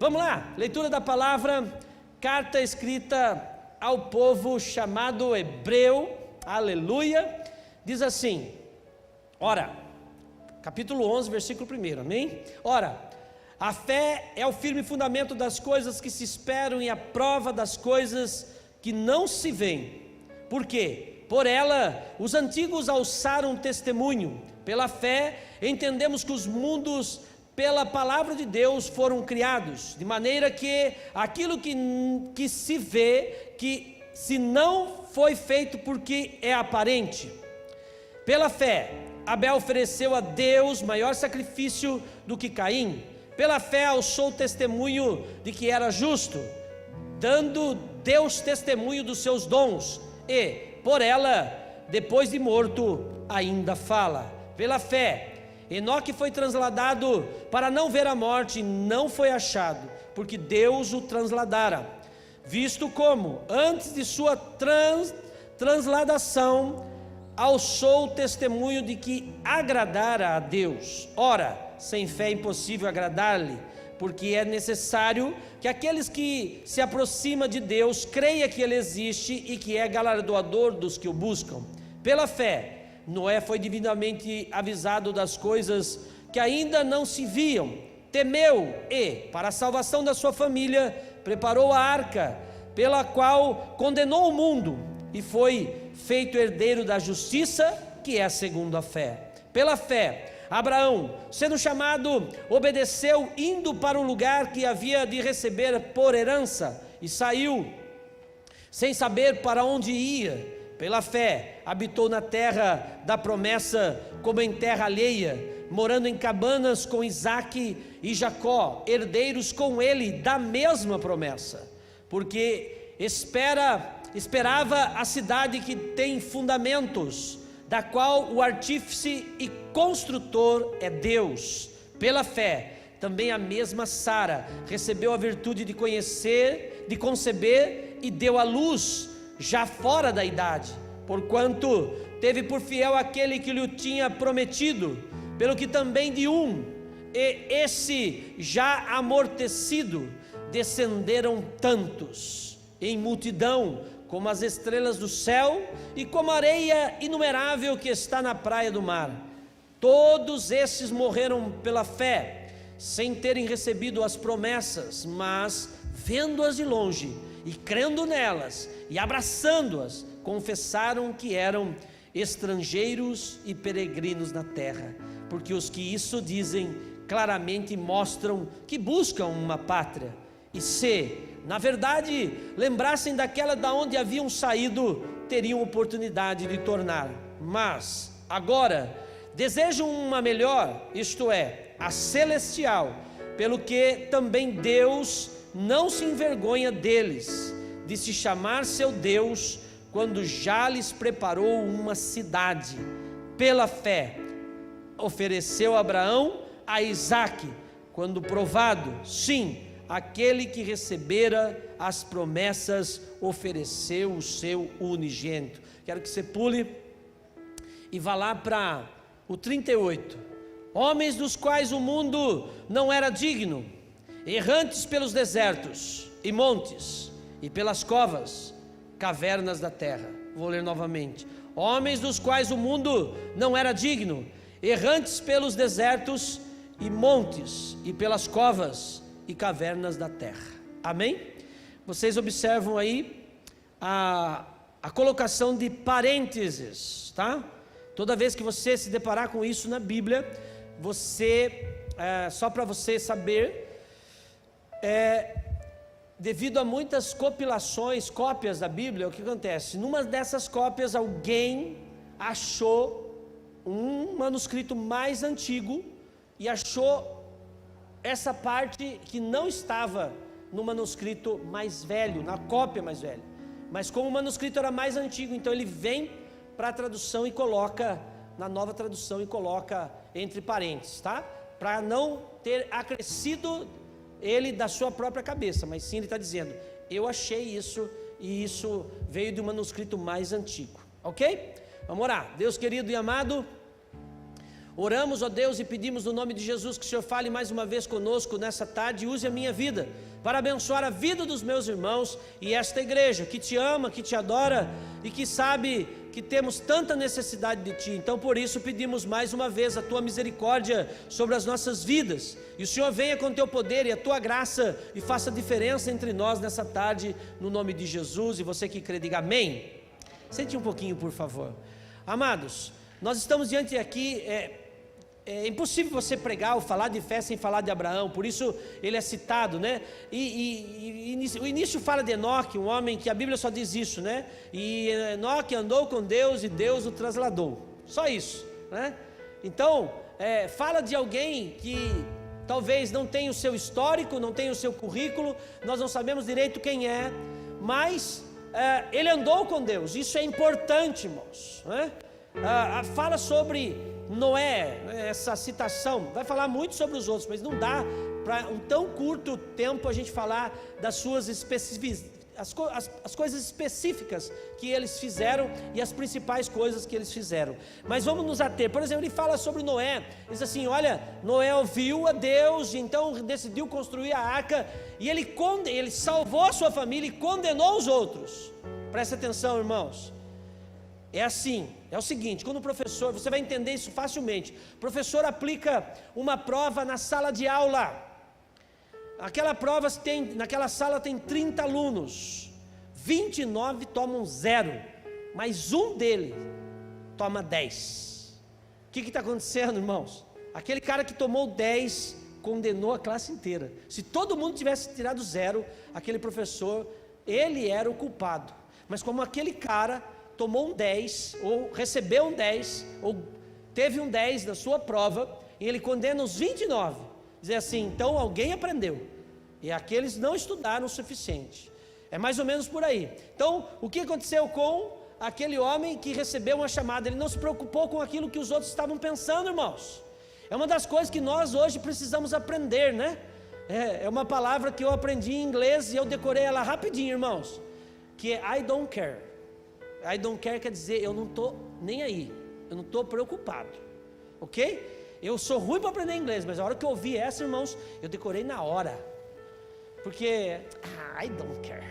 Vamos lá, leitura da palavra, carta escrita ao povo chamado hebreu, aleluia, diz assim, ora, capítulo 11, versículo 1, amém? Ora, a fé é o firme fundamento das coisas que se esperam e a prova das coisas que não se veem. Por quê? Por ela, os antigos alçaram testemunho. Pela fé, entendemos que os mundos, pela palavra de Deus, foram criados, de maneira que aquilo que se vê, que se não foi feito porque é aparente. Pela fé, Abel ofereceu a Deus maior sacrifício do que Caim. Pela fé, alçou testemunho de que era justo, dando Deus testemunho dos seus dons, e, por ela, depois de morto, ainda fala. Pela fé, Enoque foi transladado para não ver a morte, e não foi achado, porque Deus o transladara, visto como, antes de sua transladação, alçou o testemunho de que agradara a Deus. Ora, sem fé é impossível agradar-lhe, porque é necessário que aqueles que se aproximam de Deus creia que Ele existe e que é galardoador dos que o buscam. Pela fé, Noé foi divinamente avisado das coisas que ainda não se viam, temeu e, para a salvação da sua família, preparou a arca, pela qual condenou o mundo e foi feito herdeiro da justiça, que é segundo a fé. Pela fé, Abraão, sendo chamado, obedeceu, indo para o lugar que havia de receber por herança, e saiu, sem saber para onde ia. Pela fé, habitou na terra da promessa, como em terra alheia, morando em cabanas com Isaque e Jacó, herdeiros com ele da mesma promessa, porque esperava a cidade que tem fundamentos, da qual o artífice e construtor é Deus. Pela fé, também a mesma Sara recebeu a virtude de conceber e deu à luz, já fora da idade, porquanto teve por fiel aquele que lhe tinha prometido, pelo que também de e esse já amortecido, descenderam tantos, em multidão, como as estrelas do céu, e como a areia inumerável que está na praia do mar. Todos esses morreram pela fé, sem terem recebido as promessas, mas vendo-as de longe, e crendo nelas, e abraçando-as, confessaram que eram estrangeiros e peregrinos na terra, porque os que isso dizem, claramente mostram que buscam uma pátria, e se, na verdade, lembrassem daquela da onde haviam saído, teriam oportunidade de tornar, mas, agora, desejam uma melhor, isto é, a celestial, pelo que também Deus não se envergonha deles, de se chamar seu Deus, quando já lhes preparou uma cidade. Pela fé, ofereceu Abraão a Isaque, quando provado, sim, aquele que recebera as promessas, ofereceu o seu unigênito. Quero que você pule e vá lá para o 38. Homens dos quais o mundo não era digno, errantes pelos desertos e montes, e pelas covas, cavernas da terra. Vou ler novamente. Homens dos quais o mundo não era digno, errantes pelos desertos e montes, e pelas covas e cavernas da terra. Amém? Vocês observam aí a colocação de parênteses, tá? Toda vez que você se deparar com isso na Bíblia, só para você saber, devido a muitas cópias da Bíblia, o que acontece? Numa dessas cópias, alguém achou um manuscrito mais antigo e achou essa parte que não estava no manuscrito mais velho, na cópia mais velha, mas como o manuscrito era mais antigo, então ele vem para a tradução e coloca na nova tradução e coloca entre parênteses, tá? Para não ter acrescido ele da sua própria cabeça, mas sim ele está dizendo, eu achei isso, e isso veio de um manuscrito mais antigo, ok? Vamos orar. Deus querido e amado, Oramos, ó Deus, e pedimos no nome de Jesus que o Senhor fale mais uma vez conosco nessa tarde e use a minha vida para abençoar a vida dos meus irmãos e esta igreja que te ama, que te adora e que sabe que temos tanta necessidade de ti. Então por isso pedimos mais uma vez a tua misericórdia sobre as nossas vidas, e o Senhor venha com o teu poder e a tua graça e faça diferença entre nós nessa tarde, no nome de Jesus. E você que crê, diga amém. Sente um pouquinho, por favor. Amados, nós estamos diante aqui, é impossível você pregar ou falar de fé sem falar de Abraão, por isso ele é citado, né? O início fala de Enoque, um homem que a Bíblia só diz isso, né? E Enoque andou com Deus e Deus o trasladou, só isso, né? Então, fala de alguém que talvez não tenha o seu histórico, não tenha o seu currículo, nós não sabemos direito quem é, mas ele andou com Deus, isso é importante, irmãos, né? Fala sobre Noé, essa citação, vai falar muito sobre os outros, mas não dá para um tão curto tempo a gente falar das suas as coisas específicas que eles fizeram e as principais coisas que eles fizeram. Mas vamos nos ater, por exemplo, ele fala sobre Noé, diz assim, olha, Noé ouviu a Deus, então decidiu construir a arca, e ele salvou a sua família e condenou os outros. Presta atenção, irmãos. É assim, é o seguinte, quando o professor, você vai entender isso facilmente, o professor aplica uma prova na sala de aula, aquela prova naquela sala tem 30 alunos, 29 tomam 0, mas um deles toma 10, o que está acontecendo, irmãos? Aquele cara que tomou 10, condenou a classe inteira. Se todo mundo tivesse tirado 0, aquele professor, ele era o culpado, mas como aquele cara tomou um 10, ou recebeu um 10, ou teve um 10 na sua prova, e ele condena os 29, dizer assim, então alguém aprendeu, e aqueles não estudaram o suficiente, é mais ou menos por aí. Então, o que aconteceu com aquele homem que recebeu uma chamada? Ele não se preocupou com aquilo que os outros estavam pensando, irmãos. É uma das coisas que nós hoje precisamos aprender, né? É uma palavra que eu aprendi em inglês, e eu decorei ela rapidinho, irmãos, que é I don't care. I don't care quer dizer, eu não estou nem aí, eu não estou preocupado, ok? Eu sou ruim para aprender inglês, mas a hora que eu ouvi essa, irmãos, eu decorei na hora, porque, I don't care,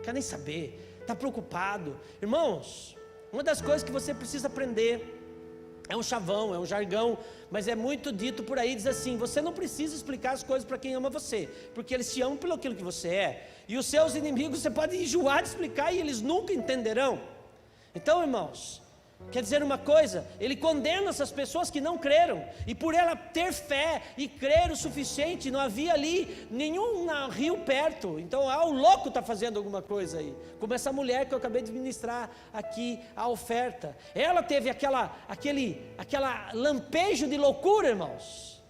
quer nem saber, está preocupado. Irmãos, uma das coisas que você precisa aprender, é um chavão, é um jargão, mas é muito dito por aí, diz assim, você não precisa explicar as coisas para quem ama você, porque eles te amam pelo aquilo que você é, e os seus inimigos você pode enjoar de explicar e eles nunca entenderão. Então, irmãos, quer dizer uma coisa, ele condena essas pessoas que não creram, e por ela ter fé e crer o suficiente, não havia ali nenhum rio perto, então o louco está fazendo alguma coisa aí, como essa mulher que eu acabei de ministrar aqui a oferta, ela teve aquele lampejo de loucura, irmãos,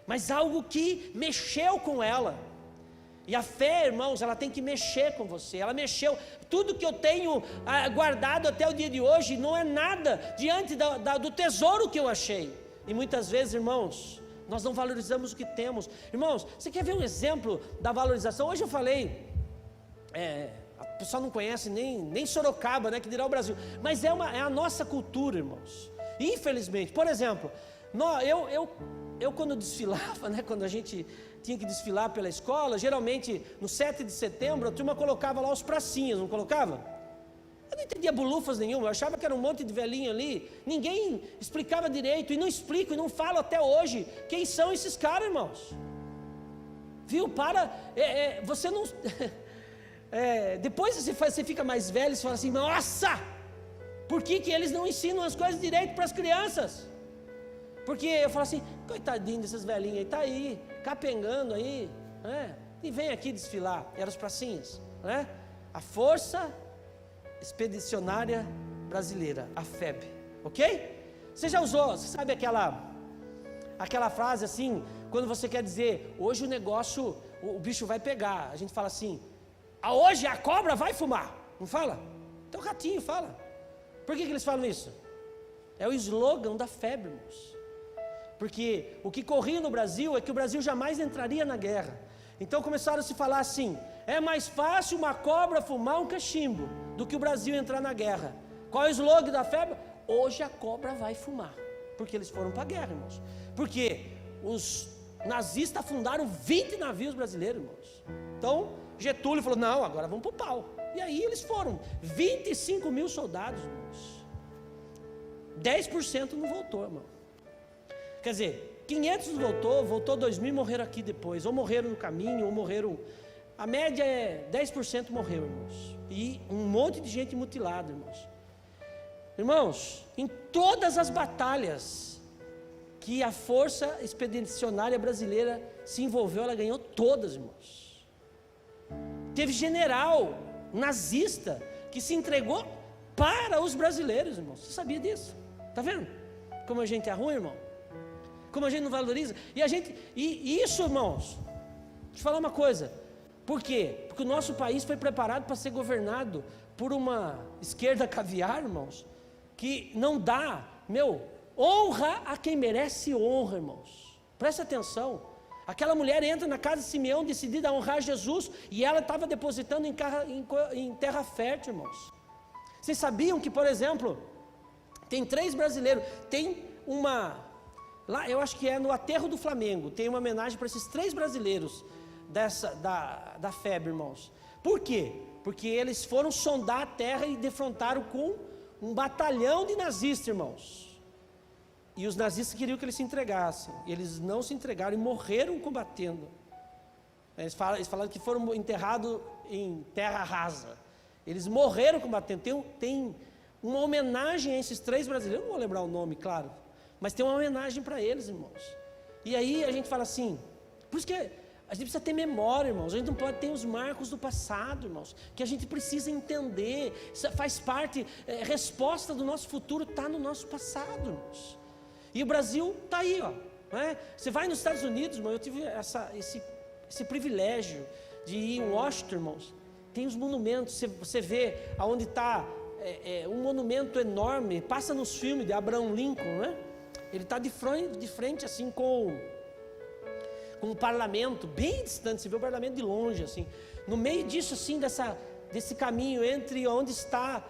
mas algo que mexeu com ela. E a fé, irmãos, ela tem que mexer com você. Ela mexeu. Tudo que eu tenho guardado até o dia de hoje não é nada diante do tesouro que eu achei. E muitas vezes, irmãos, nós não valorizamos o que temos. Irmãos, você quer ver um exemplo da valorização? Hoje eu falei, a pessoa não conhece nem Sorocaba, né, que dirá o Brasil. Mas é a nossa cultura, irmãos. Infelizmente, por exemplo, eu quando desfilava, né, quando a gente tinha que desfilar pela escola, geralmente no 7 de setembro a turma colocava lá os pracinhas, não colocava? Eu não entendia bulufas nenhuma, eu achava que era um monte de velhinho ali, ninguém explicava direito, e não explico, e não falo até hoje quem são esses caras, irmãos. Viu, você não... depois você fica mais velho e fala assim, nossa, por que eles não ensinam as coisas direito para as crianças? Porque eu falo assim, coitadinho desses velhinhos aí, tá aí, capengando aí, né? E vem aqui desfilar, eram os pracinhas, né? A Força Expedicionária Brasileira, a FEB, ok? Você já usou, você sabe aquela frase assim, quando você quer dizer, hoje o negócio, o bicho vai pegar, a gente fala assim, hoje a cobra vai fumar, não fala? Então o ratinho fala. Por que eles falam isso? É o slogan da FEB, irmãos. Porque o que corria no Brasil é que o Brasil jamais entraria na guerra. Então começaram a se falar assim, é mais fácil uma cobra fumar um cachimbo do que o Brasil entrar na guerra. Qual é o slogan da FEB? Hoje a cobra vai fumar. Porque eles foram para a guerra, irmãos. Porque os nazistas afundaram 20 navios brasileiros, irmãos. Então, Getúlio falou, não, agora vamos para o pau. E aí eles foram, 25 mil soldados, irmãos. 10% não voltou, irmão. Quer dizer, 500 não voltou 2 mil e morreram aqui depois. Ou morreram no caminho, ou morreram... A média é 10% morreu, irmãos. E um monte de gente mutilada, irmãos. Irmãos, em todas as batalhas que a força expedicionária brasileira se envolveu, ela ganhou todas, irmãos. Teve general nazista que se entregou para os brasileiros, irmãos. Você sabia disso? Está vendo? Como a gente é ruim, irmão? Como a gente não valoriza? E isso, irmãos, deixa eu falar uma coisa. Por quê? Porque o nosso país foi preparado para ser governado por uma esquerda caviar, irmãos, que não dá, honra a quem merece honra, irmãos. Presta atenção. Aquela mulher entra na casa de Simeão decidida a honrar Jesus, e ela estava depositando em terra fértil, irmãos. Vocês sabiam que, por exemplo, tem 3 brasileiros, tem uma, lá eu acho que é no aterro do Flamengo, tem uma homenagem para esses 3 brasileiros da FEB, irmãos. Por quê? Porque eles foram sondar a terra e defrontaram com um batalhão de nazistas, irmãos. E os nazistas queriam que eles se entregassem. Eles não se entregaram e morreram combatendo. Eles falaram que foram enterrados em terra rasa. Eles morreram combatendo. Tem uma homenagem a esses 3 brasileiros. Eu não vou lembrar o nome, claro. Mas tem uma homenagem para eles, irmãos. E aí a gente fala assim, por isso que a gente precisa ter memória, irmãos. A gente não pode ter os marcos do passado, irmãos. Que a gente precisa entender. Isso faz parte, resposta do nosso futuro está no nosso passado, irmãos. E o Brasil está aí, ó. Né? Você vai nos Estados Unidos, irmão. Eu tive esse privilégio de ir em Washington, irmãos. Tem os monumentos. Você vê aonde está um monumento enorme. Passa nos filmes de Abraham Lincoln, né? Ele está de frente assim com o parlamento, bem distante. Você vê o parlamento de longe, assim. No meio disso, assim, desse caminho entre onde está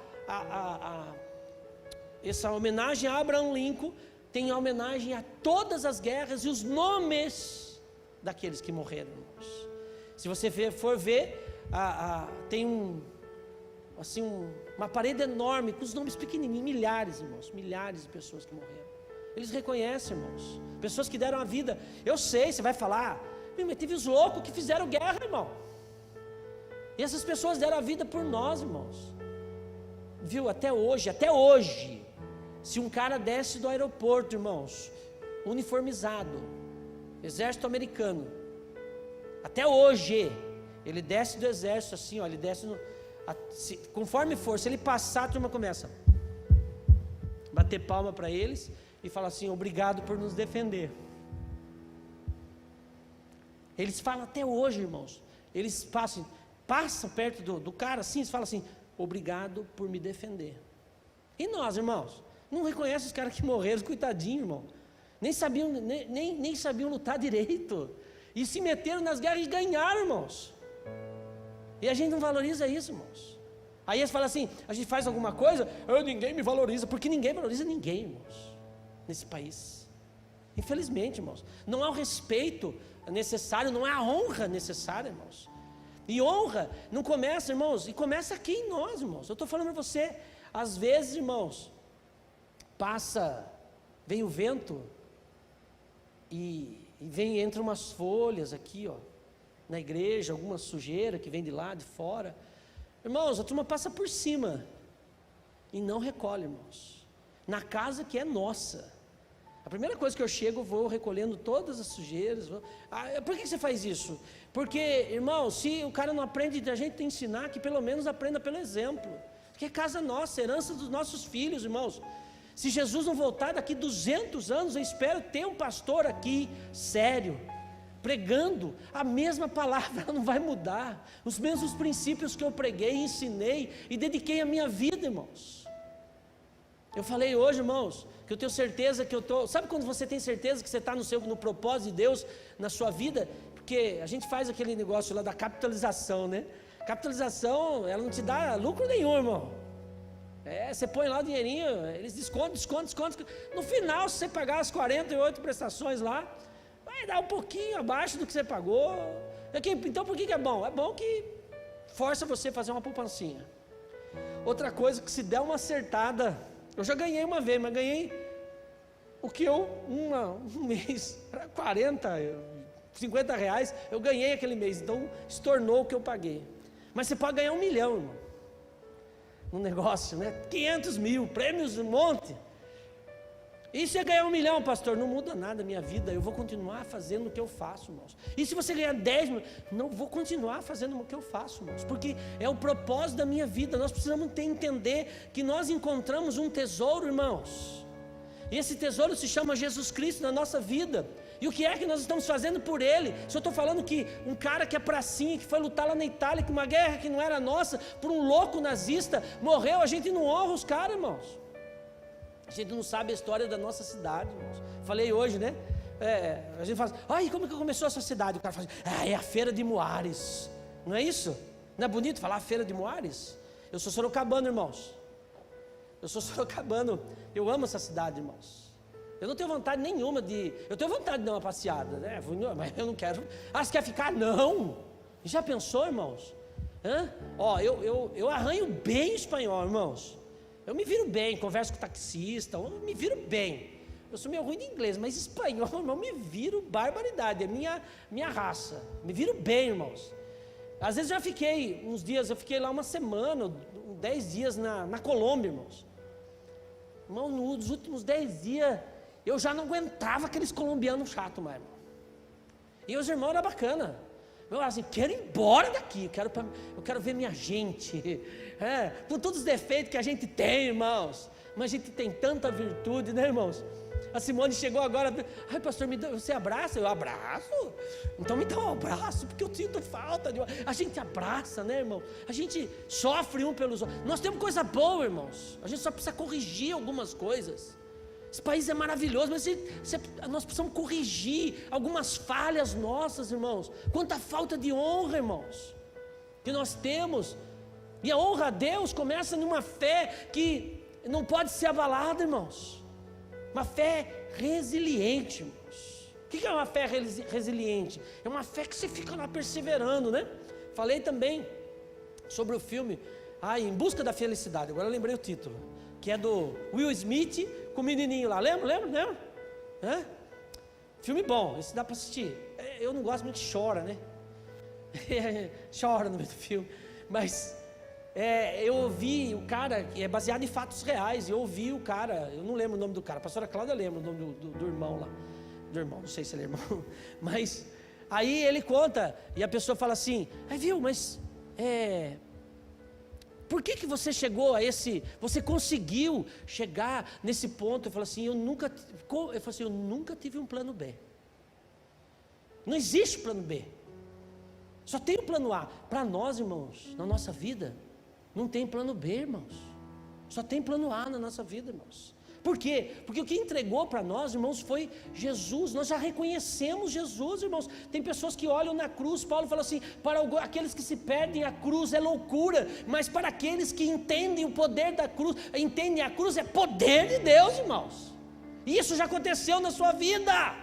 essa homenagem a Abraham Lincoln, tem a homenagem a todas as guerras e os nomes daqueles que morreram, irmãos. Se você for ver, tem uma parede enorme com os nomes pequenininhos, milhares, irmãos, milhares de pessoas que morreram. Eles reconhecem, irmãos, pessoas que deram a vida. Eu sei, você vai falar, mas teve os loucos que fizeram guerra, irmão. E essas pessoas deram a vida por nós, irmãos. Viu, até hoje, se um cara desce do aeroporto, irmãos, uniformizado, exército americano, até hoje, ele desce do exército assim, ó, ele desce conforme for, se ele passar, a turma começa a bater palma para eles e fala assim, obrigado por nos defender. Eles falam até hoje, irmãos, eles passam perto do cara assim, eles falam assim, obrigado por me defender. E nós, irmãos, não reconhece os caras que morreram, coitadinho, irmão, nem sabiam lutar direito, e se meteram nas guerras e ganharam, irmãos, e a gente não valoriza isso, irmãos. Aí eles falam assim, a gente faz alguma coisa, ninguém me valoriza, porque ninguém valoriza ninguém, irmãos, nesse país, infelizmente, irmãos, não há o respeito necessário, não há a honra necessária, irmãos. E honra não começa, irmãos, e começa aqui em nós, irmãos. Eu estou falando para você, às vezes, irmãos, vem o vento e entra umas folhas aqui, ó, na igreja, alguma sujeira que vem de lá, de fora. Irmãos, a turma passa por cima e não recolhe, irmãos. Na casa que é nossa, a primeira coisa que eu chego, eu vou recolhendo todas as sujeiras. Por que você faz isso? Porque, irmão, se o cara não aprende, a gente tem que ensinar que pelo menos aprenda pelo exemplo. Porque é casa nossa, herança dos nossos filhos, irmãos. Se Jesus não voltar daqui 200 anos, eu espero ter um pastor aqui, sério, pregando a mesma palavra, ela não vai mudar. Os mesmos princípios que eu preguei, ensinei e dediquei a minha vida, irmãos. Eu falei hoje, irmãos, que eu tenho certeza que eu estou... Sabe quando você tem certeza que você está no propósito de Deus na sua vida? Porque a gente faz aquele negócio lá da capitalização, né? Capitalização, ela não te dá lucro nenhum, irmão. Você põe lá o dinheirinho, eles descontam. No final, se você pagar as 48 prestações lá, vai dar um pouquinho abaixo do que você pagou. Então por que é bom? É bom que força você a fazer uma poupancinha. Outra coisa, que se der uma acertada, eu já ganhei uma vez, mas ganhei o que um mês, 40, 50 reais, eu ganhei aquele mês, então se tornou o que eu paguei. Mas você pode ganhar 1 milhão, irmão, no negócio, né? 500 mil, prêmios, um monte. E se eu ganhar 1 milhão, pastor, não muda nada a minha vida, eu vou continuar fazendo o que eu faço, irmãos. E se você ganhar 10 mil, não vou continuar fazendo o que eu faço, irmãos, porque é o propósito da minha vida. Nós precisamos entender que nós encontramos um tesouro, irmãos, e esse tesouro se chama Jesus Cristo na nossa vida. E o que é que nós estamos fazendo por Ele? Se eu estou falando que um cara que é pracinha, que foi lutar lá na Itália, que uma guerra que não era nossa, por um louco nazista, morreu, a gente não honra os caras, irmãos. A gente não sabe a história da nossa cidade, irmãos. Falei hoje, né? A gente fala, ai, como que começou essa cidade? O cara fala, é a Feira de Moares. Não é isso? Não é bonito falar Feira de Moares? Eu sou sorocabano, irmãos. Eu sou sorocabano. Eu amo essa cidade, irmãos. Eu não tenho vontade nenhuma de... Eu tenho vontade de dar uma passeada, né? Mas eu não quero... você quer ficar? Não! Já pensou, irmãos? Eu arranho bem espanhol, irmãos. Eu me viro bem, converso com o taxista, eu me viro bem. Eu sou meio ruim de inglês, mas espanhol, irmão, me viro barbaridade, é minha raça. Me viro bem, irmãos. Às vezes já fiquei uns dias, eu fiquei lá uma semana, 10 dias na Colômbia, irmãos. Irmão, nos últimos 10 dias, eu já não aguentava aqueles colombianos chatos mais, irmão. E os irmãos eram bacanas. Eu assim, quero ir embora daqui, eu quero ver minha gente, com todos os defeitos que a gente tem, irmãos, mas a gente tem tanta virtude, né, irmãos? A Simone chegou agora, ai pastor, você abraça? Eu abraço, então me dá um abraço, porque eu sinto falta, a gente abraça, né, irmão? A gente sofre um pelos outros, nós temos coisa boa, irmãos, a gente só precisa corrigir algumas coisas. Esse país é maravilhoso, mas nós precisamos corrigir algumas falhas nossas, irmãos. Quanta falta de honra, irmãos, que nós temos. E a honra a Deus começa numa fé que não pode ser abalada, irmãos. Uma fé resiliente, irmãos. O que é uma fé resiliente? É uma fé que você fica lá perseverando, né? Falei também sobre o filme Em Busca da Felicidade. Agora eu lembrei o título, que é do Will Smith com o menininho lá, lembra? Filme bom, esse dá para assistir. Eu não gosto muito que chora, né? Chora no meio do filme. Mas eu ouvi o cara, que é baseado em fatos reais. Eu ouvi o cara, eu não lembro o nome do cara. A pastora Cláudia lembra o nome do irmão lá. Do irmão, não sei se ele é irmão. Mas aí ele conta, e a pessoa fala assim, mas por que você chegou a você conseguiu chegar nesse ponto? Eu falo assim, eu nunca tive um plano B. Não existe plano B. Só tem o plano A. Para nós, irmãos, na nossa vida, não tem plano B, irmãos. Só tem plano A na nossa vida, irmãos. Por quê? Porque o que entregou para nós, irmãos, foi Jesus. Nós já reconhecemos Jesus, irmãos. Tem pessoas que olham na cruz. Paulo fala assim, para aqueles que se perdem, a cruz é loucura, mas para aqueles que entendem o poder da cruz, entendem a cruz é poder de Deus, irmãos. E isso já aconteceu na sua vida.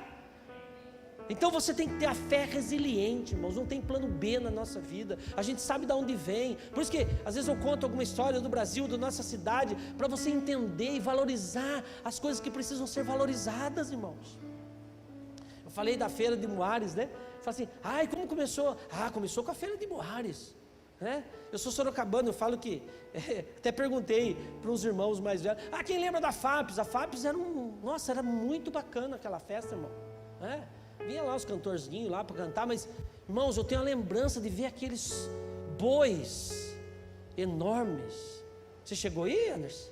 Então você tem que ter a fé resiliente, irmãos. Não tem plano B na nossa vida. A gente sabe de onde vem. Por isso que às vezes eu conto alguma história do Brasil, da nossa cidade, para você entender e valorizar as coisas que precisam ser valorizadas, irmãos. Eu falei da Feira de Moares, né? Falei assim, como começou? Começou com a Feira de Moares, né? Eu sou sorocabano, eu falo que até perguntei para uns irmãos mais velhos, quem lembra da FAPES? A FAPES era muito bacana aquela festa, irmão, né? Vinha lá os cantorzinhos lá para cantar, mas, irmãos, eu tenho a lembrança de ver aqueles bois enormes. Você chegou aí, Anderson?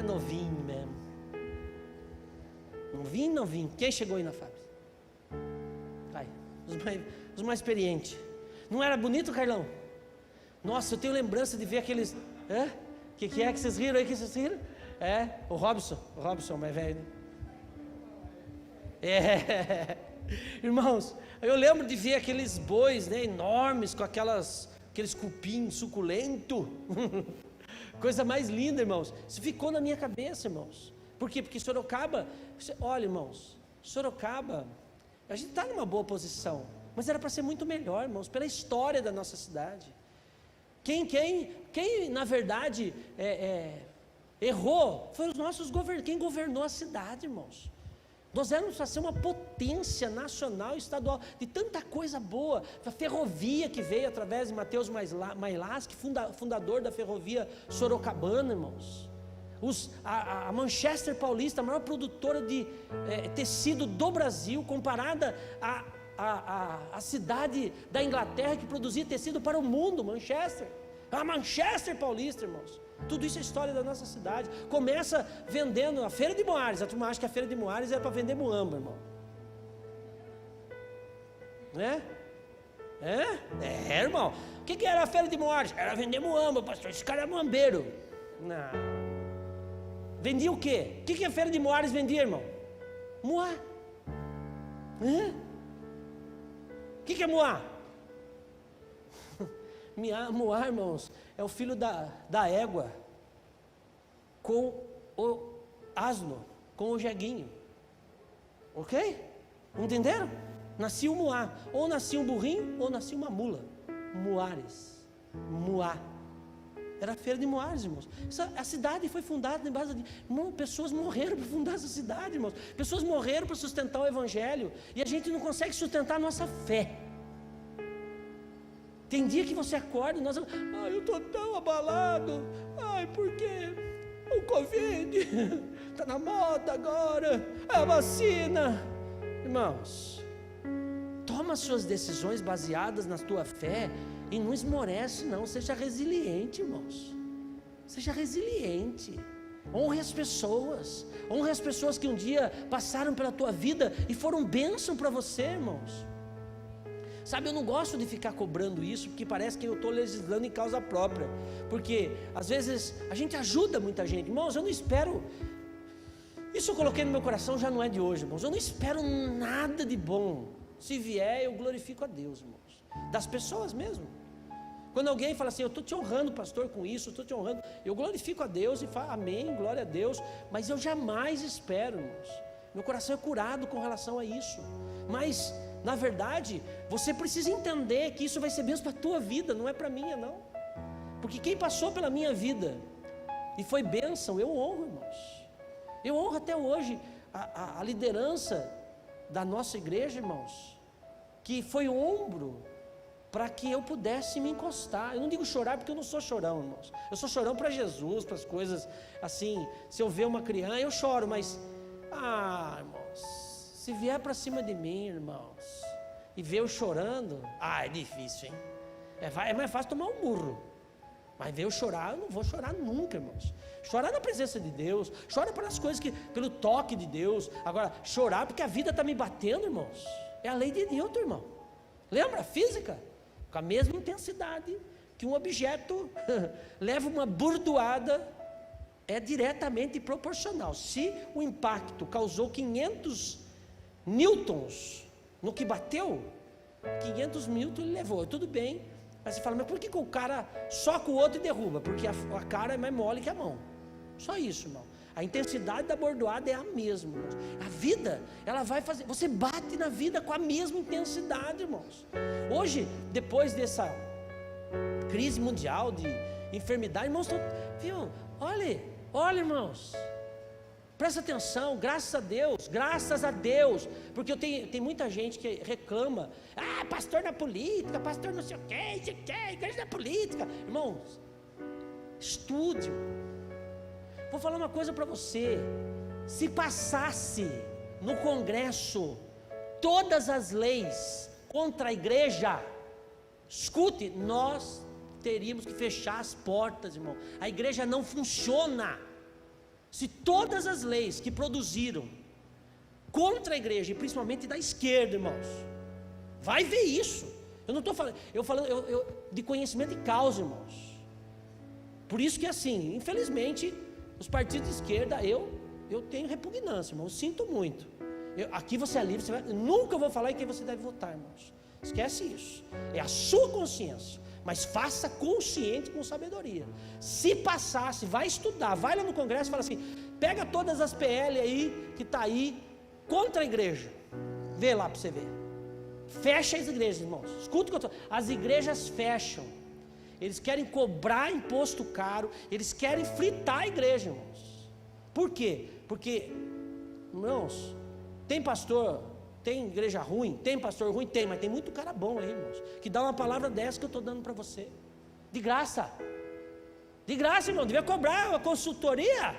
Novinho mesmo. Novinho. Quem chegou aí na FAPES? Os mais experientes. Não era bonito, Carlão? Nossa, eu tenho lembrança de ver aqueles... Que é que vocês riram aí? Que vocês riram? O Robson mais velho, né? Irmãos, eu lembro de ver aqueles bois, né, enormes, com aqueles cupim suculento, Coisa mais linda, irmãos. Isso ficou na minha cabeça, irmãos. Por quê? Porque Sorocaba, olha, irmãos, Sorocaba, a gente está numa boa posição, mas era para ser muito melhor, irmãos, pela história da nossa cidade. Quem na verdade, errou, foi os nossos governantes, quem governou a cidade, irmãos. Nós éramos para ser uma potência nacional, estadual, de tanta coisa boa. A ferrovia que veio através de Mateus Mailaschi, fundador da ferrovia sorocabana, irmãos. A Manchester Paulista, a maior produtora de tecido do Brasil, comparada à cidade da Inglaterra que produzia tecido para o mundo, Manchester. A Manchester Paulista, irmãos. Tudo isso é história da nossa cidade. Começa vendendo a Feira de Moares. A turma acha que a Feira de Moares era para vender muamba, irmão. Irmão. O que era a Feira de Moares? Era vender muamba, pastor. Esse cara é muambeiro. Não. Vendia o quê? O que a Feira de Moares vendia, irmão? Moá. O que é moá? Moá, irmãos, é o filho da égua com o asno, com o jeguinho. Ok? Entenderam? Nascia um moá. Ou nascia um burrinho, ou nascia uma mula. Moares. Moá. Era a Feira de Moares, irmãos. A cidade foi fundada em base de... Irmão, pessoas morreram para fundar essa cidade, irmãos. Pessoas morreram para sustentar o Evangelho. E a gente não consegue sustentar a nossa fé. Tem dia que você acorda e eu estou tão abalado. Porque o Covid está na moda agora. A vacina. Irmãos, toma suas decisões baseadas na tua fé e não esmorece não. Seja resiliente, irmãos. Seja resiliente. Honre as pessoas. Honre as pessoas que um dia passaram pela tua vida e foram bênção para você, irmãos. Sabe, eu não gosto de ficar cobrando isso, porque parece que eu estou legislando em causa própria, porque às vezes a gente ajuda muita gente, irmãos. Eu não espero, isso eu coloquei no meu coração, já não é de hoje, irmãos. Eu não espero nada de bom. Se vier, eu glorifico a Deus, irmãos, das pessoas mesmo. Quando alguém fala assim, eu estou te honrando, pastor, com isso, eu estou te honrando, eu glorifico a Deus e falo amém, glória a Deus. Mas eu jamais espero, irmãos. Meu coração é curado com relação a isso. Mas na verdade, você precisa entender que isso vai ser bênção para a tua vida, não é para a minha, não. Porque quem passou pela minha vida e foi bênção, eu honro, irmãos. Eu honro até hoje a liderança da nossa igreja, irmãos, que foi ombro para que eu pudesse me encostar. Eu não digo chorar porque eu não sou chorão, irmãos. Eu sou chorão para Jesus, para as coisas assim. Se eu ver uma criança, eu choro, mas irmãos, se vier para cima de mim, irmãos, e ver eu chorando, é difícil, hein? É mais fácil tomar um burro. Mas ver eu chorar, eu não vou chorar nunca, irmãos. Chorar na presença de Deus, chora pelas coisas pelo toque de Deus. Agora, chorar porque a vida está me batendo, irmãos, é a lei de Newton, irmão. Lembra a física? Com a mesma intensidade que um objeto leva uma burdoada, é diretamente proporcional. Se o impacto causou 500 newtons no que bateu, 500 newtons ele levou, tudo bem. Aí você fala, mas por que o cara soca o outro e derruba? Porque a cara é mais mole que a mão. Só isso, irmão. A intensidade da bordoada é a mesma, irmãos. A vida, ela vai fazer, você bate na vida com a mesma intensidade, irmãos. Hoje, depois dessa crise mundial de enfermidade, irmãos, viu? Olha, irmãos, presta atenção, graças a Deus, porque tem muita gente que reclama, pastor na política, pastor não sei o que, igreja na política. Irmãos, estude. Vou falar uma coisa para você, se passasse no Congresso todas as leis contra a igreja, escute, nós teríamos que fechar as portas, irmão. A igreja não funciona. Se todas as leis que produziram contra a igreja, e principalmente da esquerda, irmãos, vai ver isso. Eu não estou falando, eu de conhecimento de causa, irmãos. Por isso que assim, infelizmente, os partidos de esquerda, eu tenho repugnância, irmãos, sinto muito. Aqui você é livre, nunca vou falar em quem você deve votar, irmãos. Esquece isso. É a sua consciência. Mas faça consciente com sabedoria. Se passar, se vai estudar, vai lá no congresso e fala assim, pega todas as PL aí, que está aí, contra a igreja. Vê lá para você ver. Fecha as igrejas, irmãos. Escuta o que eu estou falando. As igrejas fecham. Eles querem cobrar imposto caro. Eles querem fritar a igreja, irmãos. Por quê? Porque, irmãos, tem pastor, tem igreja ruim, tem pastor ruim, tem, mas tem muito cara bom aí, irmãos, que dá uma palavra dessa que eu estou dando para você. De graça. De graça, irmão. Devia cobrar uma consultoria.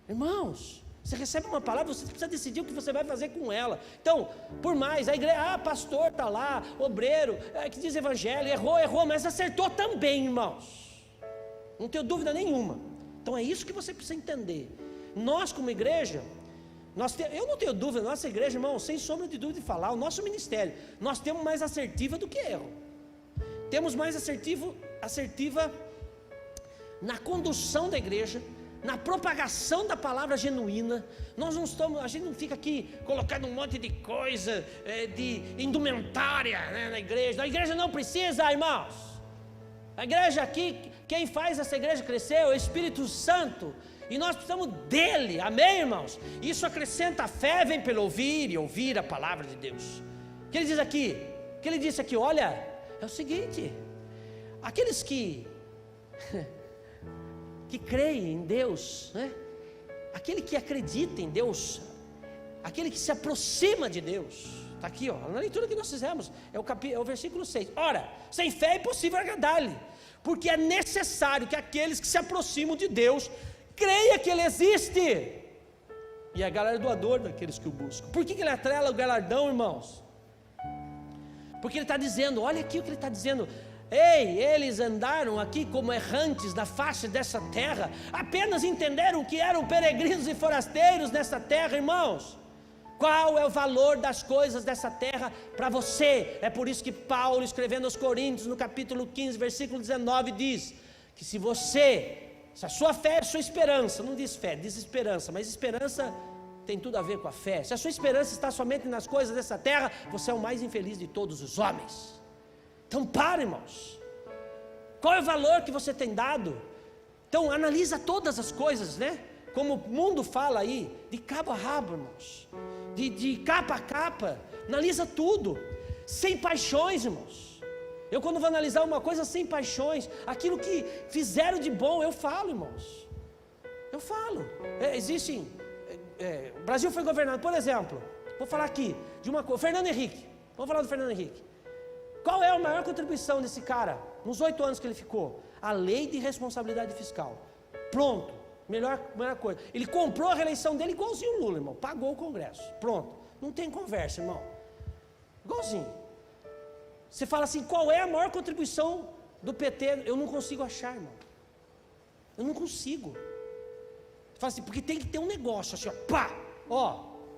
Irmãos, você recebe uma palavra, você precisa decidir o que você vai fazer com ela. Então, por mais, a igreja, pastor está lá, obreiro, que diz evangelho, errou, mas acertou também, irmãos. Não tenho dúvida nenhuma. Então é isso que você precisa entender. Nós como igreja, eu não tenho dúvida, nossa igreja, irmão, sem sombra de dúvida de falar, o nosso ministério, nós temos mais assertiva do que erro. Temos mais assertiva na condução da igreja, na propagação da palavra genuína. Nós não estamos, a gente não fica aqui colocando um monte de coisa, de indumentária, né, na igreja. A igreja não precisa, irmãos. A igreja aqui, quem faz essa igreja crescer é o Espírito Santo, e nós precisamos dele, amém, irmãos? Isso acrescenta a fé, vem pelo ouvir e ouvir a palavra de Deus. O que ele diz aqui? O que ele disse aqui? Olha, é o seguinte, aqueles que creem em Deus, né? Aquele que acredita em Deus, aquele que se aproxima de Deus, está aqui, ó, na leitura que nós fizemos, é o versículo 6. Ora, sem fé é impossível agradar-lhe, porque é necessário que aqueles que se aproximam de Deus creia que Ele existe, e é galardoador daqueles que o buscam. Por que Ele atrela o galardão, irmãos? Porque Ele está dizendo, olha aqui o que Ele está dizendo: ei, eles andaram aqui como errantes na face dessa terra, apenas entenderam que eram peregrinos e forasteiros nessa terra, irmãos. Qual é o valor das coisas dessa terra para você? É por isso que Paulo, escrevendo aos Coríntios, no capítulo 15, versículo 19, diz que se a sua fé é a sua esperança, não diz fé, diz esperança, mas esperança tem tudo a ver com a fé. Se a sua esperança está somente nas coisas dessa terra, você é o mais infeliz de todos os homens. Então para, irmãos, qual é o valor que você tem dado? Então analisa todas as coisas, né? Como o mundo fala aí, de cabo a rabo, irmãos, de capa a capa, analisa tudo, sem paixões, irmãos. Eu quando vou analisar uma coisa sem paixões, aquilo que fizeram de bom, eu falo, irmãos, eu falo. O Brasil foi governado, por exemplo, vou falar aqui de uma coisa, Fernando Henrique, vamos falar do Fernando Henrique. Qual é a maior contribuição desse cara, nos 8 anos que ele ficou? A lei de responsabilidade fiscal. Pronto, melhor coisa. Ele comprou a reeleição dele igualzinho o Lula, irmão, pagou o Congresso, pronto, não tem conversa, irmão, igualzinho. Você fala assim, qual é a maior contribuição do PT? Eu não consigo achar, irmão, eu não consigo. Você fala assim, porque tem que ter um negócio assim,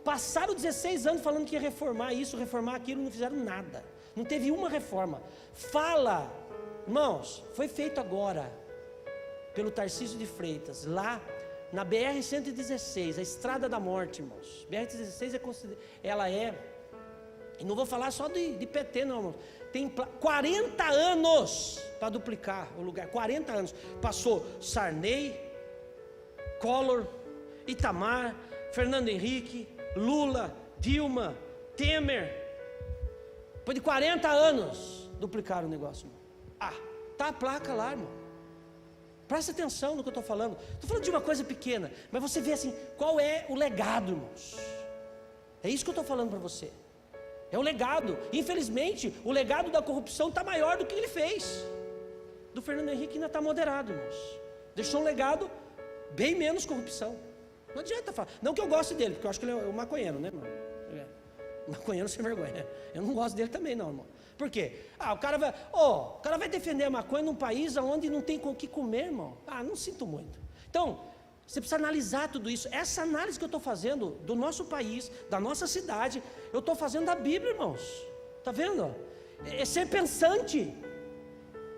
passaram 16 anos falando que ia reformar isso, reformar aquilo, não fizeram nada. Não teve uma reforma. Fala, irmãos, foi feito agora pelo Tarcísio de Freitas, lá na BR-116, a Estrada da Morte, irmãos. BR-116 ela é, e não vou falar só de PT não, irmãos. Tem 40 anos para duplicar o lugar, 40 anos. Passou Sarney, Collor, Itamar, Fernando Henrique, Lula, Dilma, Temer. Depois de 40 anos, duplicaram o negócio, irmão. Está a placa lá, irmão. Presta atenção no que eu estou falando. Estou falando de uma coisa pequena, mas você vê assim, qual é o legado, irmãos? É isso que eu estou falando para você. É o legado. Infelizmente, o legado da corrupção está maior do que ele fez. Do Fernando Henrique ainda está moderado, irmãos. Deixou um legado bem menos corrupção. Não adianta falar. Não que eu goste dele, porque eu acho que ele é um maconheiro, né, irmão? Maconheiro sem vergonha. Eu não gosto dele também não, irmão. Por quê? O cara vai defender a maconha num país onde não tem com o que comer, irmão. Não sinto muito. Então, você precisa analisar tudo isso. Essa análise que eu estou fazendo do nosso país, da nossa cidade, eu estou fazendo da Bíblia, irmãos. Está vendo? É ser pensante.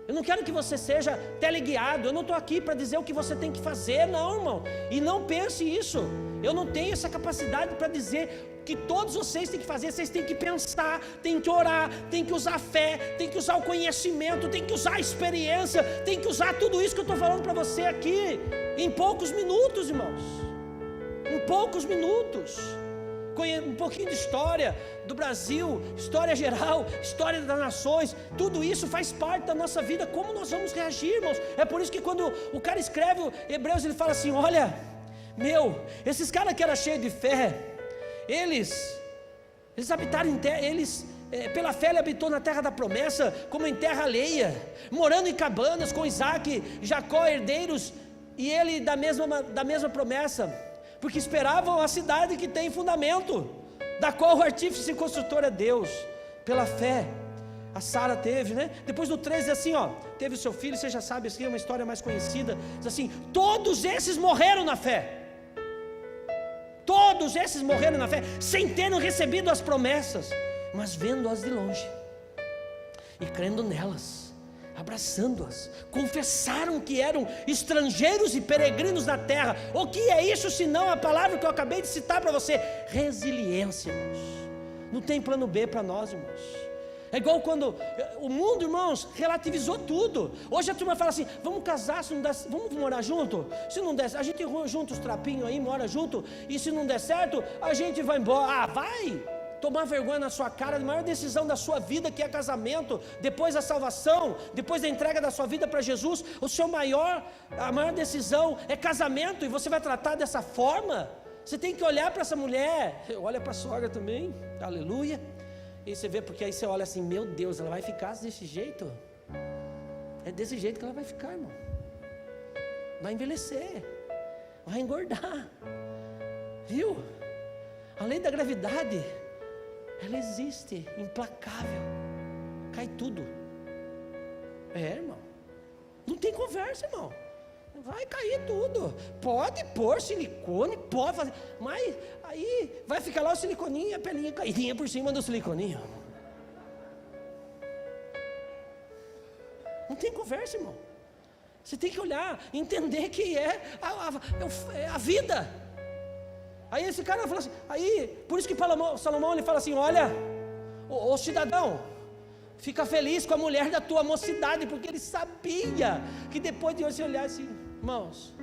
Eu não quero que você seja teleguiado. Eu não estou aqui para dizer o que você tem que fazer, não, irmão. E não pense isso. Eu não tenho essa capacidade para dizer que todos vocês têm que fazer, vocês têm que pensar, têm que orar, têm que usar a fé, têm que usar o conhecimento, têm que usar a experiência, têm que usar tudo isso que eu estou falando para você aqui, em poucos minutos, irmãos, em poucos minutos. Um pouquinho de história do Brasil, história geral, história das nações, tudo isso faz parte da nossa vida, como nós vamos reagir, irmãos. É por isso que quando o cara escreve Hebreus, ele fala assim: olha, esses caras que eram cheios de fé, eles habitaram em terra, pela fé ele habitou na terra da promessa, como em terra alheia, morando em cabanas com Isaac, Jacó, herdeiros, e ele da mesma promessa, porque esperavam a cidade que tem fundamento, da qual o artífice e construtor é Deus. Pela fé a Sara teve, né? Depois no 13 diz assim, teve o seu filho, você já sabe, assim é uma história mais conhecida, diz assim: todos esses morreram na fé. Todos esses morreram na fé, sem terem recebido as promessas, mas vendo-as de longe e crendo nelas, abraçando-as, confessaram que eram estrangeiros e peregrinos na terra. O que é isso senão a palavra que eu acabei de citar para você? Resiliência, irmãos. Não tem plano B para nós, irmãos. É igual quando o mundo, irmãos, relativizou tudo. Hoje a turma fala assim: vamos casar, se não der, vamos morar junto? Se não der, a gente junta os trapinhos aí, mora junto, e se não der certo, a gente vai embora. Vai tomar vergonha na sua cara, a maior decisão da sua vida, que é casamento, depois da salvação, depois da entrega da sua vida para Jesus, a maior decisão é casamento, e você vai tratar dessa forma? Você tem que olhar para essa mulher, olha para a sogra também, aleluia, e você vê, porque aí você olha assim: meu Deus, ela vai ficar desse jeito? É desse jeito que ela vai ficar, irmão. Vai envelhecer, vai engordar, viu? A lei da gravidade, ela existe, implacável, cai tudo. Irmão, não tem conversa, irmão. Vai cair tudo. Pode pôr silicone, pode fazer, mas aí vai ficar lá o siliconinho e a pelinha caidinha por cima do siliconinho. Não tem conversa, irmão. Você tem que olhar, entender que é a vida. Aí esse cara fala assim, por isso que Salomão ele fala assim: olha, ô cidadão, fica feliz com a mulher da tua mocidade, porque ele sabia que depois de você olhar assim, irmãos,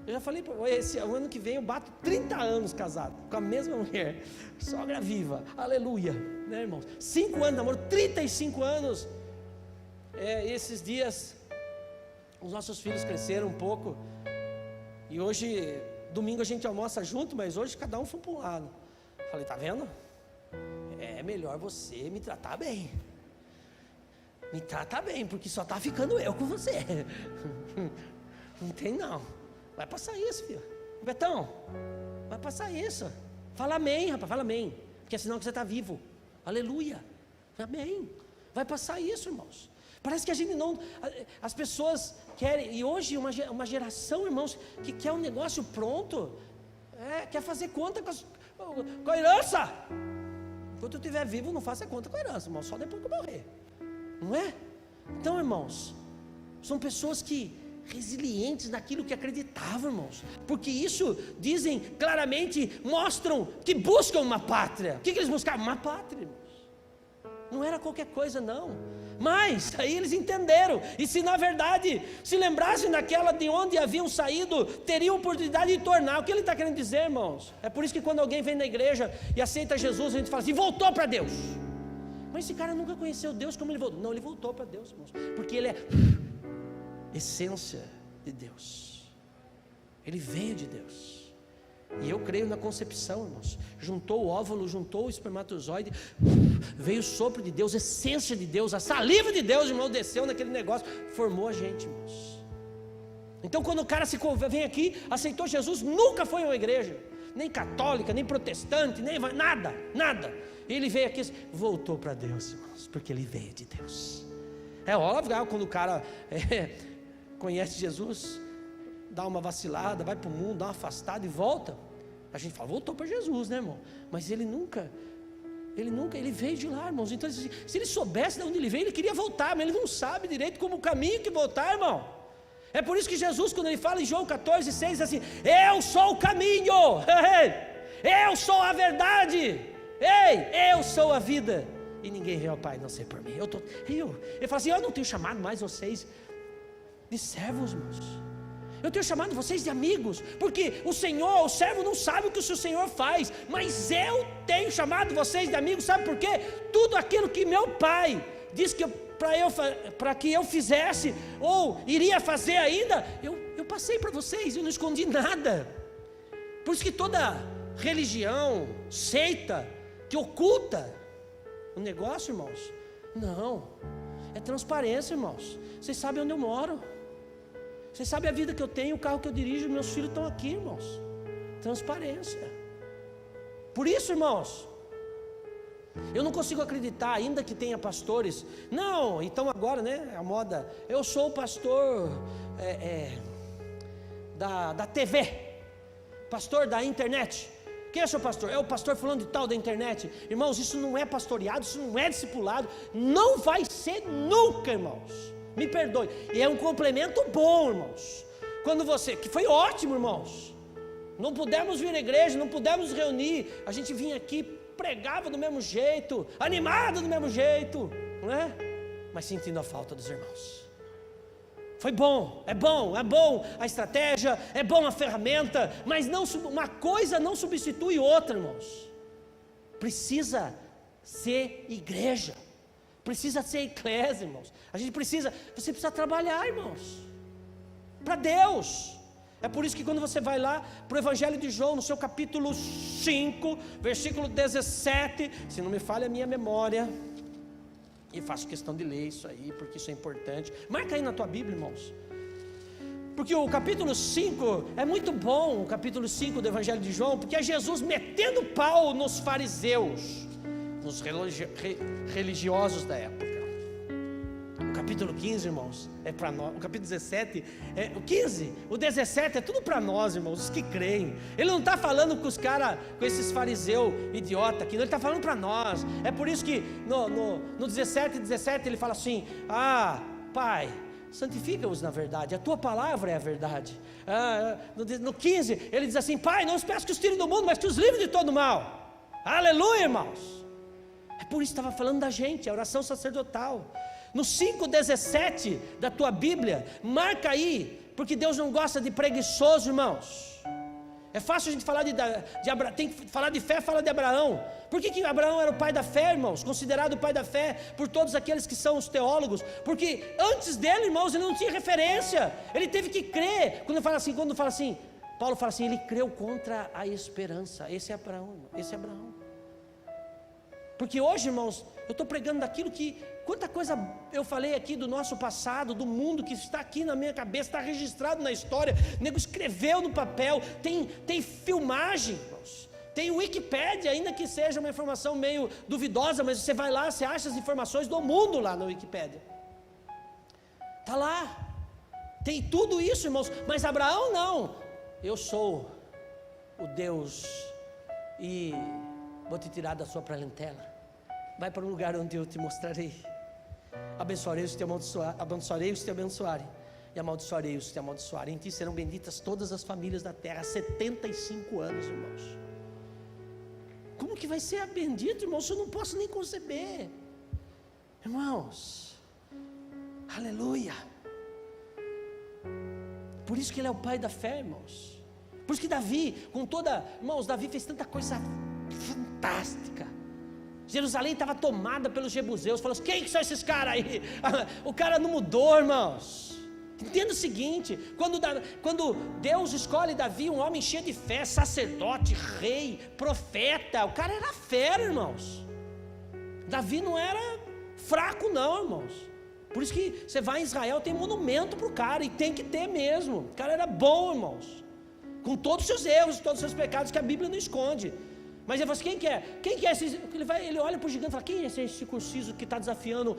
eu já falei, o ano que vem eu bato 30 anos casado com a mesma mulher, sogra viva, aleluia, né, irmãos? 5 anos de namoro, 35 anos. Esses dias os nossos filhos cresceram um pouco, e hoje, domingo a gente almoça junto, mas hoje cada um foi para um lado. Falei: tá vendo? É melhor você me tratar bem. Me trata bem, porque só está ficando eu com você. Não tem não. Vai passar isso, filho. Betão, vai passar isso. Fala amém, rapaz, fala amém. Porque é sinal que você está vivo. Aleluia. Amém. Vai passar isso, irmãos. Parece que a gente não... As pessoas querem... E hoje uma geração, irmãos, que quer um negócio pronto. Quer fazer conta com a herança. Enquanto eu estiver vivo, não faça conta com a herança, irmão. Só depois que eu morrer. Não é? Então, irmãos, são pessoas resilientes naquilo que acreditavam, irmãos, porque isso, dizem claramente, mostram que buscam uma pátria. O que eles buscavam? Uma pátria, irmãos. Não era qualquer coisa não, mas aí eles entenderam, e se na verdade se lembrassem daquela de onde haviam saído, teriam oportunidade de tornar. O que ele está querendo dizer, irmãos? É por isso que quando alguém vem na igreja e aceita Jesus, a gente fala assim: voltou para Deus. Mas esse cara nunca conheceu Deus, como ele voltou? Não, ele voltou para Deus, irmãos, porque ele é essência de Deus. Ele veio de Deus. E eu creio na concepção, irmãos. Juntou o óvulo, juntou o espermatozoide, veio o sopro de Deus, essência de Deus, a saliva de Deus, irmão, desceu naquele negócio, formou a gente, irmãos. Então quando o cara vem aqui, aceitou Jesus, nunca foi a uma igreja, nem católica, nem protestante, nem nada. Ele veio aqui, voltou para Deus, irmãos, porque ele veio de Deus. É óbvio, quando o cara conhece Jesus, dá uma vacilada, vai para o mundo, dá uma afastada e volta, a gente fala: voltou para Jesus, né, irmão? Mas ele veio de lá, irmãos. Então se ele soubesse de onde ele veio, ele queria voltar, mas ele não sabe direito como o caminho que voltar, irmão. É por isso que Jesus, quando ele fala em João 14:6, diz assim: eu sou o caminho, eu sou a verdade, ei, eu sou a vida, e ninguém veio ao Pai não ser por mim. Ele fala assim: eu não tenho chamado mais vocês de servos, irmãos, eu tenho chamado vocês de amigos, porque o Senhor, o servo não sabe o que o seu Senhor faz, mas eu tenho chamado vocês de amigos, sabe por quê? Tudo aquilo que meu Pai disse que para que eu fizesse, ou iria fazer ainda, eu passei para vocês, eu não escondi nada. Por isso que toda religião, seita, que oculta o negócio, irmãos, não, é transparência, irmãos. Vocês sabem onde eu moro, vocês sabem a vida que eu tenho, o carro que eu dirijo, meus filhos estão aqui, irmãos. Transparência. Por isso, irmãos, eu não consigo acreditar, ainda que tenha pastores. Não, então agora, né, a moda, eu sou o pastor da TV, pastor da internet. Quem é o seu pastor? É o pastor fulano de tal da internet. Irmãos, isso não é pastoreado, isso não é discipulado, não vai ser nunca, irmãos. Me perdoe, e é um complemento bom, irmãos. Quando você, que foi ótimo, irmãos, não pudemos vir à igreja, não pudemos nos reunir, a gente vinha aqui, pregava do mesmo jeito, animado do mesmo jeito, não é? Mas sentindo a falta dos irmãos. Foi bom, é bom a estratégia, é bom a ferramenta, mas não, uma coisa não substitui outra, irmãos. Precisa ser igreja, precisa ser eclésia, irmãos. Você precisa trabalhar, irmãos, para Deus. É por isso que quando você vai lá para o Evangelho de João, no seu capítulo 5, versículo 17, se não me falha a minha memória, e faço questão de ler isso aí, porque isso é importante. Marca aí na tua Bíblia, irmãos, porque o capítulo 5 é muito bom, o capítulo 5 do Evangelho de João, porque é Jesus metendo pau nos fariseus, nos religiosos da época. O capítulo 15, irmãos, é para nós. O capítulo 17, o 15, o 17 é tudo para nós, irmãos, os que creem. Ele não está falando com os caras, com esses fariseus idiota aqui, não, ele está falando para nós. É por isso que no 17 ele fala assim: ah, Pai, santifica-os na verdade, a tua palavra é a verdade. No 15 ele diz assim: Pai, não os peço que os tirem do mundo, mas que os livre de todo mal. Aleluia, irmãos. É por isso que estava falando da gente, a oração sacerdotal. No 5,17 da tua Bíblia, marca aí, porque Deus não gosta de preguiçoso, irmãos. É fácil a gente falar de Abraão, tem que falar de fé, fala de Abraão. Por que Abraão era o pai da fé, irmãos? Considerado o pai da fé por todos aqueles que são os teólogos. Porque antes dele, irmãos, ele não tinha referência. Ele teve que crer. Quando fala assim, Paulo fala assim, ele creu contra a esperança. Esse é Abraão, esse é Abraão. Porque hoje, irmãos, eu estou pregando daquilo que, quanta coisa eu falei aqui do nosso passado, do mundo que está aqui na minha cabeça, está registrado na história, o nego escreveu no papel, tem filmagem, irmãos, tem Wikipédia, ainda que seja uma informação meio duvidosa, mas você vai lá, você acha as informações do mundo lá na Wikipédia, está lá, tem tudo isso, irmãos, mas Abraão não, eu sou o Deus e vou te tirar da sua parentela, vai para um lugar onde eu te mostrarei, abençoarei os que te abençoarem, e amaldiçoarei os que te amaldiçoarem, em ti serão benditas todas as famílias da terra. 75 anos, irmãos, como que vai ser bendito, irmãos? Eu não posso nem conceber, irmãos, aleluia. Por isso que ele é o pai da fé, irmãos. Por isso que Davi, irmãos, Davi fez tanta coisa fantástica. Jerusalém estava tomada pelos jebuseus. Falou assim, quem que são esses caras aí? O cara não mudou, irmãos. Entenda o seguinte, quando Deus escolhe Davi, um homem cheio de fé, sacerdote, rei, profeta, o cara era fera, irmãos. Davi não era fraco não, irmãos. Por isso que você vai em Israel, tem monumento para o cara, e tem que ter mesmo. O cara era bom, irmãos, com todos os seus erros, todos os seus pecados, que a Bíblia não esconde. Mas ele fala assim, quem que é esse? Ele olha para o gigante e fala, quem é esse circunciso que está desafiando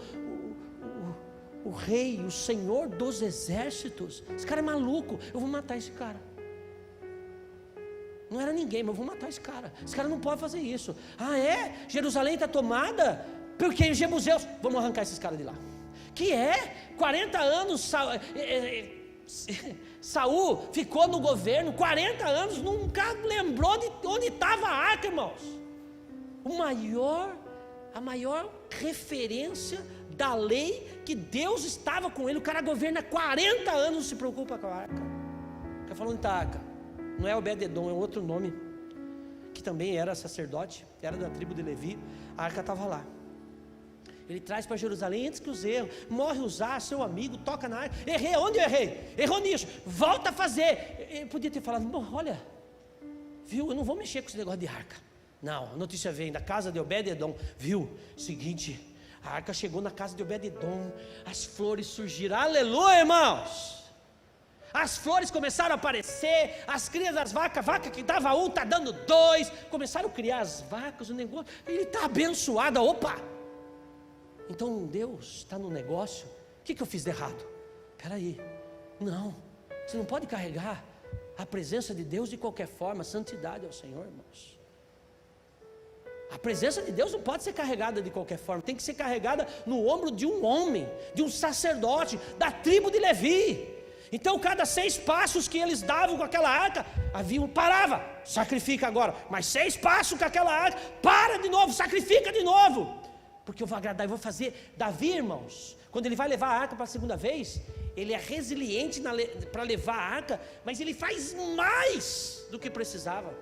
o rei, o Senhor dos exércitos? Esse cara é maluco, eu vou matar esse cara. Não era ninguém, mas eu vou matar esse cara. Esse cara não pode fazer isso. Ah, é? Jerusalém está tomada? Porque os jebuseus, vamos arrancar esses caras de lá. Que é? 40 anos Saul ficou no governo 40 anos, nunca lembrou de onde estava a arca, irmãos. A maior referência da lei, que Deus estava com ele. O cara governa 40 anos, não se preocupa com a arca. O cara falou: onde está a arca? Não é Obed-edom, é outro nome, que também era sacerdote, era da tribo de Levi. A arca estava lá. Ele traz para Jerusalém antes que os erros. Morre Uzá, seu amigo, toca na arca. Errei, onde eu errei? Errou nisso, volta a fazer. Ele podia ter falado: olha, viu, eu não vou mexer com esse negócio de arca. Não, a notícia vem da casa de Obed-edom. Viu, seguinte, a arca chegou na casa de Obed-edom, as flores surgiram. Aleluia, irmãos. As flores começaram a aparecer, as crias das vacas, vaca que dava um, está dando 2, começaram a criar as vacas, o negócio, ele está abençoado. Opa! Então Deus está no negócio. O que eu fiz de errado? Espera aí, não, você não pode carregar a presença de Deus de qualquer forma. Santidade ao Senhor, irmãos. A presença de Deus não pode ser carregada de qualquer forma, tem que ser carregada no ombro de um homem, de um sacerdote, da tribo de Levi. Então cada 6 passos que eles davam com aquela arca, parava, sacrifica agora, mais 6 passos com aquela arca, para de novo, sacrifica de novo, porque eu vou agradar, eu vou fazer. Davi, irmãos, quando ele vai levar a arca para a segunda vez, ele é resiliente para levar a arca, mas ele faz mais do que precisava.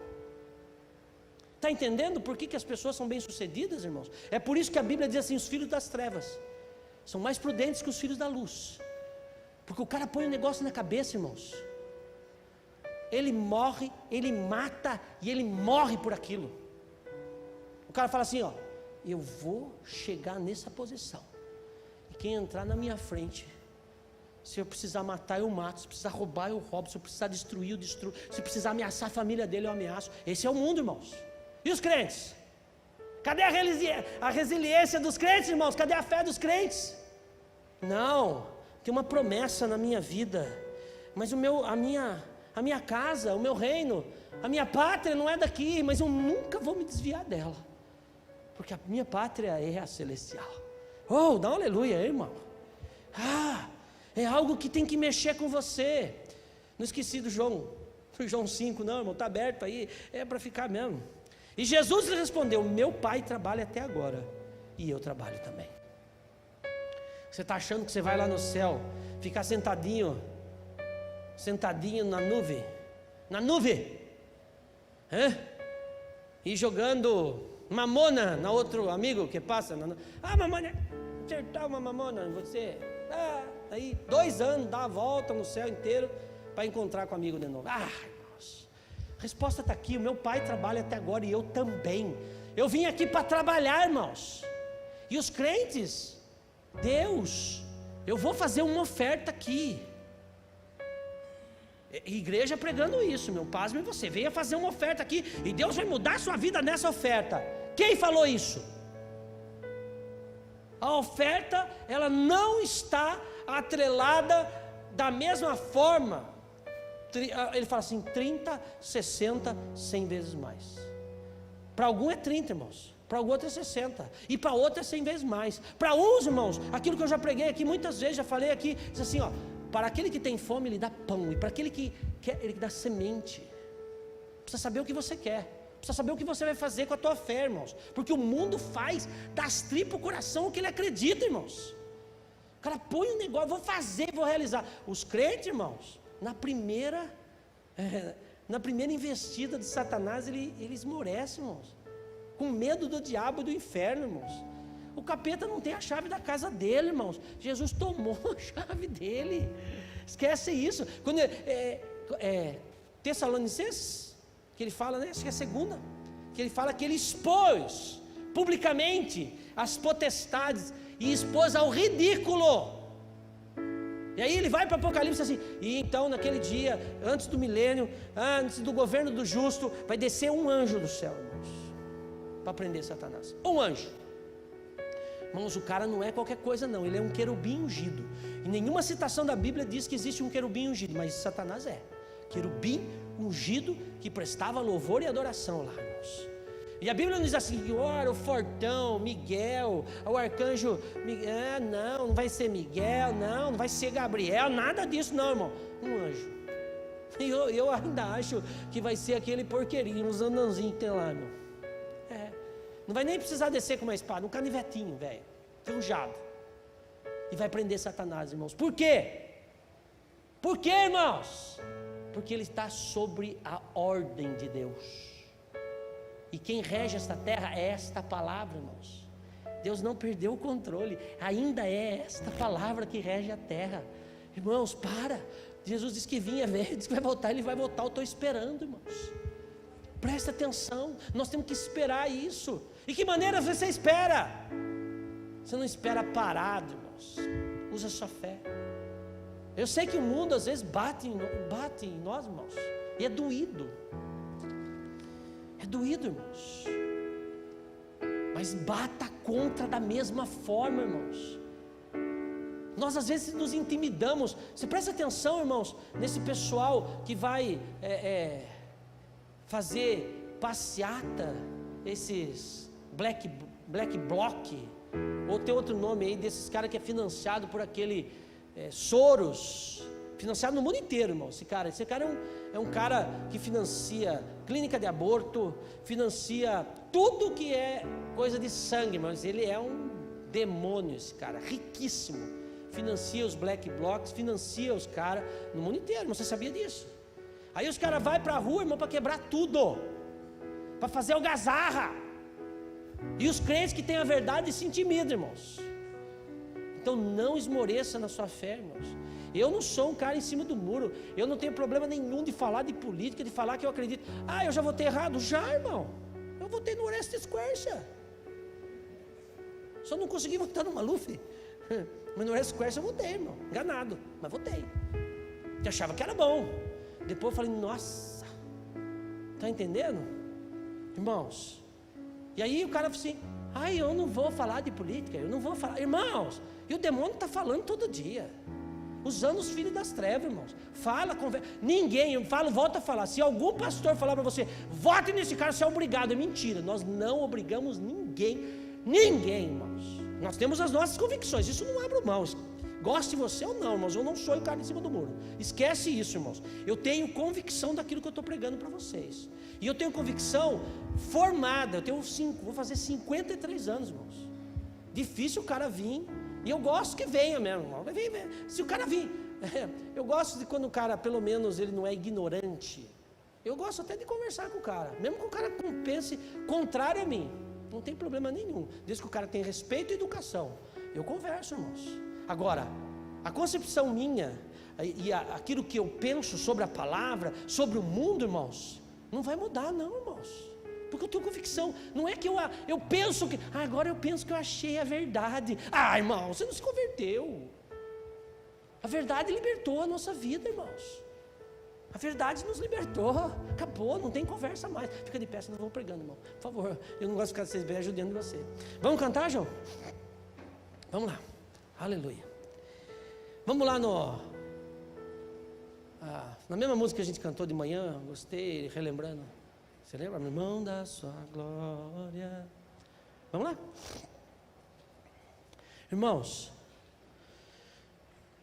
Está entendendo por que as pessoas são bem-sucedidas, irmãos? É por isso que a Bíblia diz assim: os filhos das trevas são mais prudentes que os filhos da luz. Porque o cara põe um negócio na cabeça, irmãos. Ele morre, ele mata e ele morre por aquilo. O cara fala assim: ó, eu vou chegar nessa posição, e quem entrar na minha frente, se eu precisar matar, eu mato. Se precisar roubar, eu roubo. Se eu precisar destruir, eu destruo. Se precisar ameaçar a família dele, eu ameaço. Esse é o mundo, irmãos. E os crentes? Cadê a resiliência dos crentes, irmãos? Cadê a fé dos crentes? Não, tem uma promessa na minha vida, mas a minha casa, o meu reino, a minha pátria não é daqui, mas eu nunca vou me desviar dela, porque a minha pátria é a celestial. Oh, dá um aleluia aí, irmão. É algo que tem que mexer com você. Não esqueci do João 5, não, irmão, está aberto aí, é para ficar mesmo. E Jesus lhe respondeu: meu pai trabalha até agora, e eu trabalho também. Você está achando que você vai lá no céu, ficar sentadinho na nuvem, e jogando mamona na outro amigo que passa, mamona, acertar uma mamona em você, aí 2 anos, dá a volta no céu inteiro, para encontrar com o amigo de novo. Irmãos, a resposta está aqui: o meu pai trabalha até agora, e eu também. Eu vim aqui para trabalhar, irmãos. E os crentes, Deus, eu vou fazer uma oferta aqui. Igreja pregando isso, meu pasme, você venha fazer uma oferta aqui, e Deus vai mudar a sua vida nessa oferta. Quem falou isso? A oferta, ela não está atrelada da mesma forma. Ele fala assim: 30, 60, 100 vezes mais. Para algum é 30, irmãos. Para o outro é 60, e para outro é 100 vezes mais. Para uns, irmãos, aquilo que eu já preguei aqui muitas vezes, já falei aqui, diz assim, ó: para aquele que tem fome, ele dá pão, e para aquele que quer, ele dá semente. Precisa saber o que você quer, precisa saber o que você vai fazer com a tua fé, irmãos, porque o mundo faz das tripas o coração o que ele acredita, irmãos. O cara põe um negócio: vou fazer, vou realizar. Os crentes, irmãos, na primeira investida de Satanás, ele esmorece, irmãos, com medo do diabo e do inferno, irmãos. O capeta não tem a chave da casa dele, irmãos. Jesus tomou a chave dele. Esquece isso. Quando Tessalonicenses, que ele fala, né? Acho que é a segunda, que ele fala que ele expôs publicamente as potestades e expôs ao ridículo. E aí ele vai para Apocalipse assim: e então naquele dia, antes do milênio, antes do governo do justo, vai descer um anjo do céu, irmãos, para prender Satanás. Um anjo. Irmãos, o cara não é qualquer coisa não, ele é um querubim ungido. Em nenhuma citação da Bíblia diz que existe um querubim ungido, mas Satanás é querubim ungido, que prestava louvor e adoração lá, irmãos. E a Bíblia não diz assim, ora, o fortão, Miguel, o arcanjo, Miguel, não vai ser Miguel, não vai ser Gabriel, nada disso não, irmão, um anjo. E eu ainda acho que vai ser aquele porqueirinho, uns anãozinhos que tem lá, irmão. Não vai nem precisar descer com uma espada, um canivetinho, velho, ferrujado. E vai prender Satanás, irmãos. Por quê? Por quê, irmãos? Porque ele está sobre a ordem de Deus. E quem rege esta terra é esta palavra, irmãos. Deus não perdeu o controle, ainda é esta palavra que rege a terra. Irmãos, para. Jesus disse que vinha, velho, disse que vai voltar, ele vai voltar, eu estou esperando, irmãos. Presta atenção, nós temos que esperar isso. E que maneira você espera? Você não espera parado, irmãos. Usa a sua fé. Eu sei que o mundo às vezes bate em nós, irmãos, e é doído. É doído, irmãos. Mas bata contra da mesma forma, irmãos. Nós às vezes nos intimidamos. Você presta atenção, irmãos, nesse pessoal que vai fazer passeata, esses black bloc, ou tem outro nome aí desses caras que é financiado por aquele Soros, financiado no mundo inteiro, irmão. Esse cara é um cara que financia clínica de aborto, financia tudo que é coisa de sangue, mas ele é um demônio, esse cara, riquíssimo. Financia os black blocs, financia os caras no mundo inteiro, você sabia disso? Aí os caras vão para a rua, irmão, para quebrar tudo, para fazer algazarra. E os crentes que têm a verdade se intimidam, irmãos. Então não esmoreça na sua fé, irmãos. Eu não sou um cara em cima do muro. Eu não tenho problema nenhum de falar de política, de falar que eu acredito. Eu já votei errado? Já, irmão. Eu votei no Orestes Quercia. Só não consegui votar no Maluf. Mas no Orestes Quercia eu votei, irmão. Enganado, mas votei. Eu achava que era bom. Depois eu falei, nossa, tá entendendo? Irmãos. E aí o cara falou assim, eu não vou falar de política, eu não vou falar. Irmãos, e o demônio está falando todo dia, usando os filhos das trevas, irmãos. Fala, conversa. Ninguém, eu falo, volta a falar. Se algum pastor falar para você, vote nesse cara, você é obrigado. É mentira, nós não obrigamos ninguém, irmãos. Nós temos as nossas convicções, isso não abre mão. Goste você ou não, irmãos, eu não sou o cara em cima do muro. Esquece isso, irmãos. Eu tenho convicção daquilo que eu estou pregando para vocês. E eu tenho convicção formada. Vou fazer 53 anos, irmãos. Difícil o cara vir. E eu gosto que venha mesmo, irmão. Se o cara vir, eu gosto de quando o cara, pelo menos, ele não é ignorante. Eu gosto até de conversar com o cara, mesmo que o cara pense contrário a mim. Não tem problema nenhum. Desde que o cara tenha respeito e educação. Eu converso, irmãos. Agora, a concepção minha e aquilo que eu penso sobre a palavra, sobre o mundo, irmãos, não vai mudar não, irmãos. Porque eu tenho convicção. Não é que eu penso que agora eu penso que eu achei a verdade. Irmão, você não se converteu. A verdade libertou a nossa vida, irmãos. A verdade nos libertou. Acabou, não tem conversa mais. Fica de pé, senão eu vou pregando, irmão. Por favor, eu não gosto de ficar vocês bem ajudando você. Vamos cantar, João? Vamos lá. Aleluia. Vamos lá na mesma música que a gente cantou de manhã. Gostei, relembrando. Você lembra? Meu irmão da sua glória. Vamos lá? Irmãos,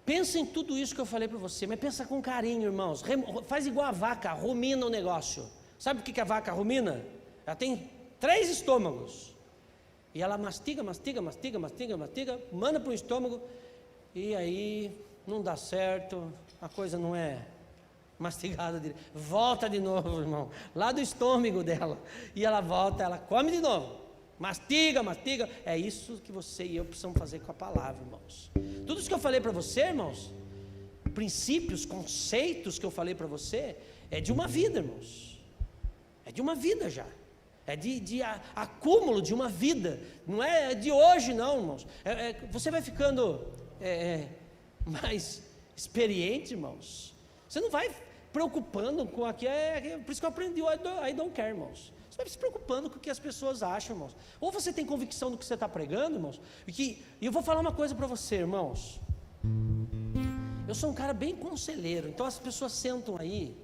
pensa em tudo isso que eu falei para você, mas pensa com carinho, irmãos. Faz igual a vaca, rumina o negócio. Sabe o que a vaca rumina? Ela tem 3 estômagos. E ela mastiga, manda para o estômago. E aí não dá certo, a coisa não é mastigada direito. Volta de novo, irmão, lá do estômago dela. E ela volta, ela come de novo. Mastiga. É isso que você e eu precisamos fazer com a palavra, irmãos. Tudo isso que eu falei para você, irmãos, princípios, conceitos que eu falei para você, é de uma vida, irmãos. É de uma vida já. É de acúmulo de uma vida. Não é de hoje não, irmãos. Você vai ficando mais experiente, irmãos. Você não vai preocupando com aquilo. Por isso que eu aprendi o I don't care, irmãos. Você vai se preocupando com o que as pessoas acham, irmãos. Ou você tem convicção do que você está pregando, irmãos. E eu vou falar uma coisa para você, irmãos. Eu sou um cara bem conselheiro. Então as pessoas sentam aí.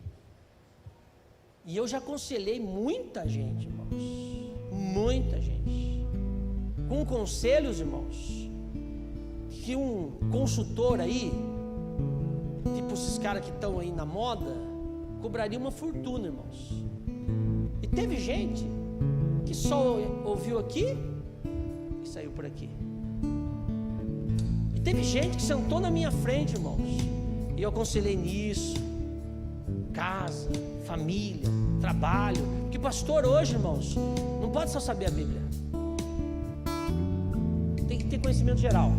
E eu já aconselhei muita gente, irmãos. muita gente, com conselhos, irmãos, que um consultor aí, tipo esses caras que estão aí na moda, cobraria uma fortuna, irmãos. E teve gente que só ouviu aqui e saiu por aqui. E teve gente que sentou na minha frente, irmãos, e eu aconselhei nisso, casa, família, trabalho, porque pastor hoje, irmãos, não pode só saber a Bíblia, tem que ter conhecimento geral.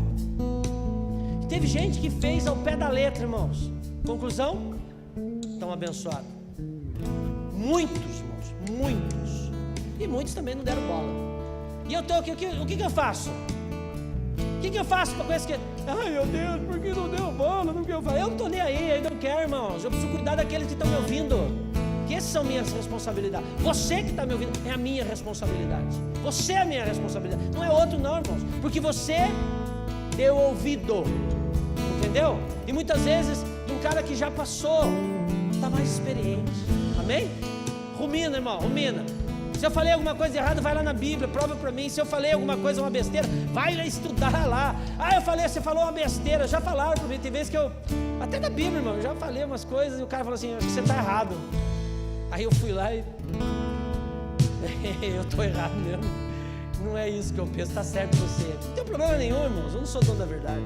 E teve gente que fez ao pé da letra, irmãos. Conclusão, estão abençoados. Muitos, irmãos, muitos. E muitos também não deram bola. E eu estou aqui, o que eu faço? O que eu faço para coisa que... Ai meu Deus, por que não deu bola? Não eu não estou nem aí, eu não quero, irmãos. Eu preciso cuidar daqueles que estão me ouvindo, que essas são minhas responsabilidades. Você que está me ouvindo é a minha responsabilidade. Você é a minha responsabilidade, não é outro não, irmãos. Porque você deu ouvido, entendeu? E muitas vezes um cara que já passou está mais experiente, amém? Rumina, irmão, rumina. Se eu falei alguma coisa errada, vai lá na Bíblia, prova para mim. Se eu falei alguma coisa, uma besteira, vai lá estudar lá. Você falou uma besteira, já falaram para mim. Tem vezes que eu, até na Bíblia, irmão, já falei umas coisas e o cara falou assim, acho que você está errado. Aí eu fui lá e eu estou errado mesmo. Não é isso que eu penso, está certo você. Não tem problema nenhum, irmãos, eu não sou dono da verdade.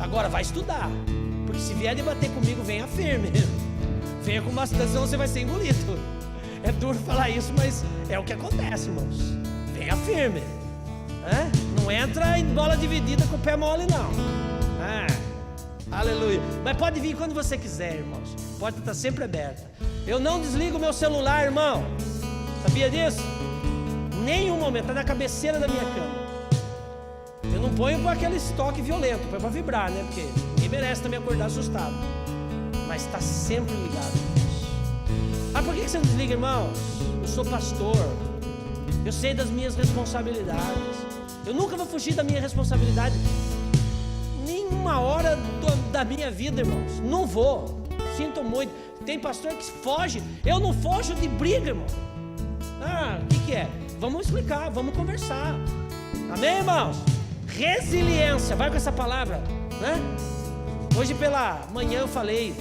Agora vai estudar, porque se vier debater comigo, venha firme. Venha com bastante, senão você vai ser engolido. É duro falar isso, mas é o que acontece, irmãos. Venha firme, não entra em bola dividida com o pé mole, não. Aleluia. Mas pode vir quando você quiser, irmãos. Pode estar sempre aberta. Eu não desligo meu celular, irmão. Sabia disso? Nenhum momento, está na cabeceira da minha cama. Eu não ponho com aquele estoque violento, põe para vibrar, né? Porque ninguém merece também acordar assustado. Mas está sempre ligado. Por que você não desliga, irmãos? Eu sou pastor, eu sei das minhas responsabilidades. Eu nunca vou fugir da minha responsabilidade, nenhuma hora da minha vida, irmãos. Não vou, sinto muito. Tem pastor que foge, eu não fojo de briga, irmão. O que é? Vamos explicar, vamos conversar. Amém, irmãos? Resiliência, vai com essa palavra, né? Hoje pela manhã eu falei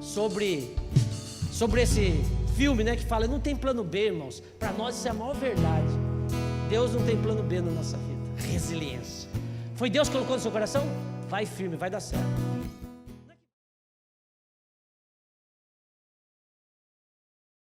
sobre esse filme, né, que fala, não tem plano B, irmãos. Para nós isso é a maior verdade. Deus não tem plano B na nossa vida. Resiliência. Foi Deus que colocou no seu coração? Vai firme, vai dar certo.